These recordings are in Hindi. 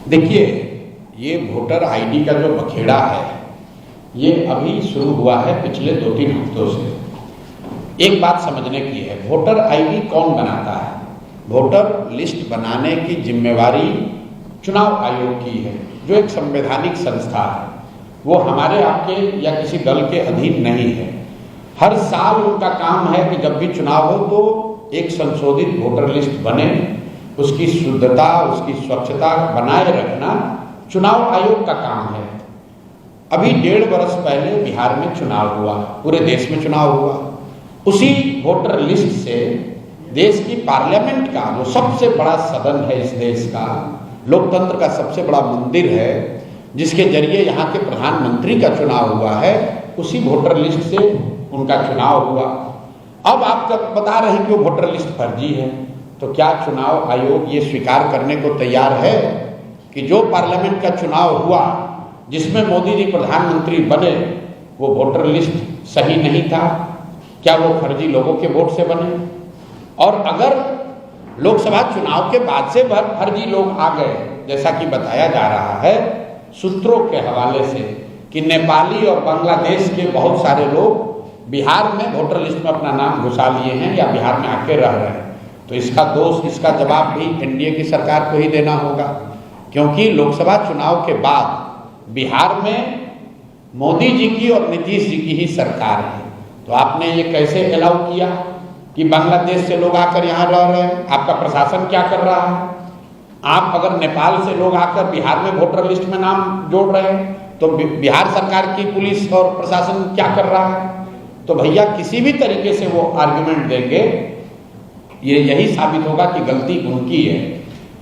देखिए, ये वोटर आईडी का जो बखेड़ा है ये अभी शुरू हुआ है पिछले 2-3 हफ्तों से। एक बात समझने की है, वोटर आईडी कौन बनाता है? वोटर लिस्ट बनाने की जिम्मेवारी चुनाव आयोग की है, जो एक संवैधानिक संस्था है। वो हमारे आपके या किसी दल के अधीन नहीं है। हर साल उनका काम है कि जब भी चुनाव हो तो एक संशोधित वोटर लिस्ट बने, उसकी शुद्धता, उसकी स्वच्छता बनाए रखना चुनाव आयोग का काम है। अभी 1.5 वर्ष पहले बिहार में चुनाव हुआ, पूरे देश में चुनाव हुआ। उसी वोटर लिस्ट से देश की पार्लियामेंट का, जो सबसे बड़ा सदन है इस देश का, लोकतंत्र का सबसे बड़ा मंदिर है, जिसके जरिए यहाँ के प्रधानमंत्री का चुनाव हुआ है, उसी वोटर लिस्ट से उनका चुनाव हुआ। अब आप जब बता रहे हैं कि वो वोटर लिस्ट फर्जी है, तो क्या चुनाव आयोग ये स्वीकार करने को तैयार है कि जो पार्लियामेंट का चुनाव हुआ जिसमें मोदी जी प्रधानमंत्री बने, वो वोटर लिस्ट सही नहीं था? क्या वो फर्जी लोगों के वोट से बने? और अगर लोकसभा चुनाव के बाद से फर्जी लोग आ गए, जैसा कि बताया जा रहा है सूत्रों के हवाले से कि नेपाली और बांग्लादेश के बहुत सारे लोग बिहार में वोटर लिस्ट में अपना नाम घुसा लिए हैं या बिहार में आके रह रहे हैं, तो इसका दोष, इसका जवाब भी एनडीए की सरकार को ही देना होगा। क्योंकि लोकसभा चुनाव के बाद बिहार में मोदी जी की और नीतीश जी की ही सरकार है, तो आपने ये कैसे अलाउ किया कि बांग्लादेश से लोग आकर यहाँ रह रहे हैं? आपका प्रशासन क्या कर रहा है? आप अगर नेपाल से लोग आकर बिहार में वोटर लिस्ट में नाम जोड़ रहे हैं, तो बिहार सरकार की पुलिस और प्रशासन क्या कर रहा है? तो भैया किसी भी तरीके से वो आर्गुमेंट देंगे, ये यही साबित होगा कि गलती उनकी है।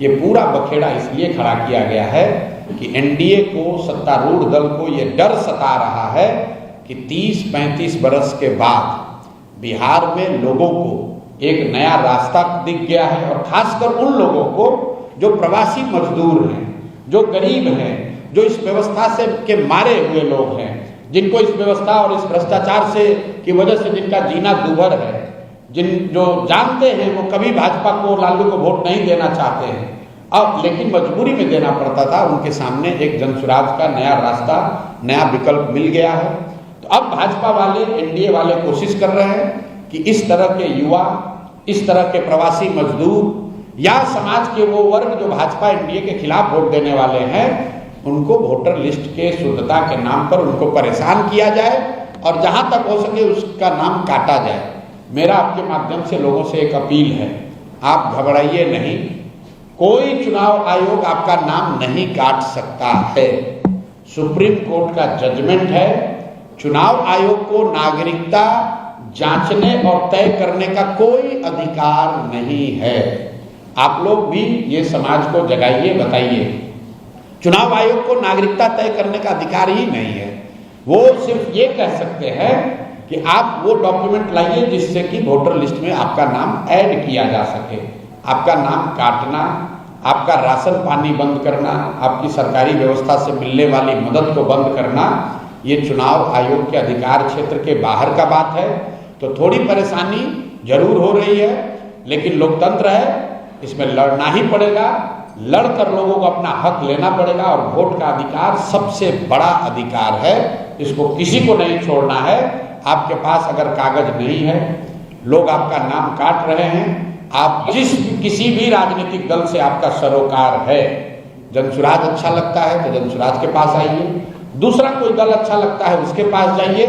ये पूरा बखेड़ा इसलिए खड़ा किया गया है कि एनडीए को, सत्तारूढ़ दल को ये डर सता रहा है कि 30-35 बरस के बाद बिहार में लोगों को एक नया रास्ता दिख गया है, और खासकर उन लोगों को जो प्रवासी मजदूर हैं, जो गरीब हैं, जो इस व्यवस्था से के मारे हुए लोग हैं, जिनको इस व्यवस्था और इस भ्रष्टाचार से की वजह से जिनका जीना दूभर है, जो जानते हैं वो कभी भाजपा को, लालू को वोट नहीं देना चाहते हैं, अब लेकिन मजबूरी में देना पड़ता था, उनके सामने एक जनसुराज का नया रास्ता, नया विकल्प मिल गया है। तो अब भाजपा वाले, एनडीए वाले कोशिश कर रहे हैं कि इस तरह के युवा, इस तरह के प्रवासी मजदूर या समाज के वो वर्ग जो भाजपा एनडीए के खिलाफ वोट देने वाले हैं, उनको वोटर लिस्ट के शुद्धता के नाम पर उनको परेशान किया जाए और जहां तक हो सके उसका नाम काटा जाए। मेरा आपके माध्यम से लोगों से एक अपील है, आप घबराइए नहीं, कोई चुनाव आयोग आपका नाम नहीं काट सकता है। सुप्रीम कोर्ट का जजमेंट है, चुनाव आयोग को नागरिकता जांचने और तय करने का कोई अधिकार नहीं है। आप लोग भी ये समाज को जगाइए, बताइए, चुनाव आयोग को नागरिकता तय करने का अधिकार ही नहीं है। वो सिर्फ ये कह सकते हैं कि आप वो डॉक्यूमेंट लाइए जिससे कि वोटर लिस्ट में आपका नाम ऐड किया जा सके। आपका नाम काटना, आपका राशन पानी बंद करना, आपकी सरकारी व्यवस्था से मिलने वाली मदद को बंद करना, ये चुनाव आयोग के अधिकार क्षेत्र के बाहर का बात है। तो थोड़ी परेशानी जरूर हो रही है, लेकिन लोकतंत्र है, इसमें लड़ना ही पड़ेगा। लड़कर लोगों को अपना हक लेना पड़ेगा, और वोट का अधिकार सबसे बड़ा अधिकार है, इसको किसी को नहीं छोड़ना है। आपके पास अगर कागज नहीं है, लोग आपका नाम काट रहे हैं, आप किसी भी राजनीतिक दल से आपका सरोकार है, जनसुराज अच्छा लगता है तो जनसुराज के पास आइए, दूसरा कोई दल अच्छा लगता है उसके पास जाइए,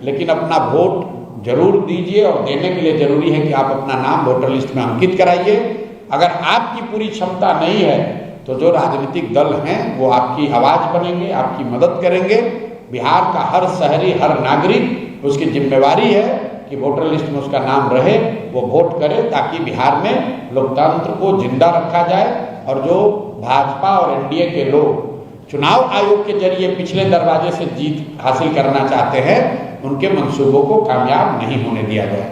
लेकिन अपना वोट जरूर दीजिए। और देने के लिए जरूरी है कि आप अपना नाम वोटर लिस्ट में अंकित कराइए। अगर आपकी पूरी क्षमता नहीं है तो जो राजनीतिक दल हैं वो आपकी आवाज बनेंगे, आपकी मदद करेंगे। बिहार का हर शहरी, हर नागरिक, उसकी जिम्मेवारी है कि वोटर लिस्ट में उसका नाम रहे, वो वोट करे, ताकि बिहार में लोकतंत्र को जिंदा रखा जाए। और जो भाजपा और एनडीए के लोग चुनाव आयोग के जरिए पिछले दरवाजे से जीत हासिल करना चाहते हैं, उनके मंसूबों को कामयाब नहीं होने दिया जाए।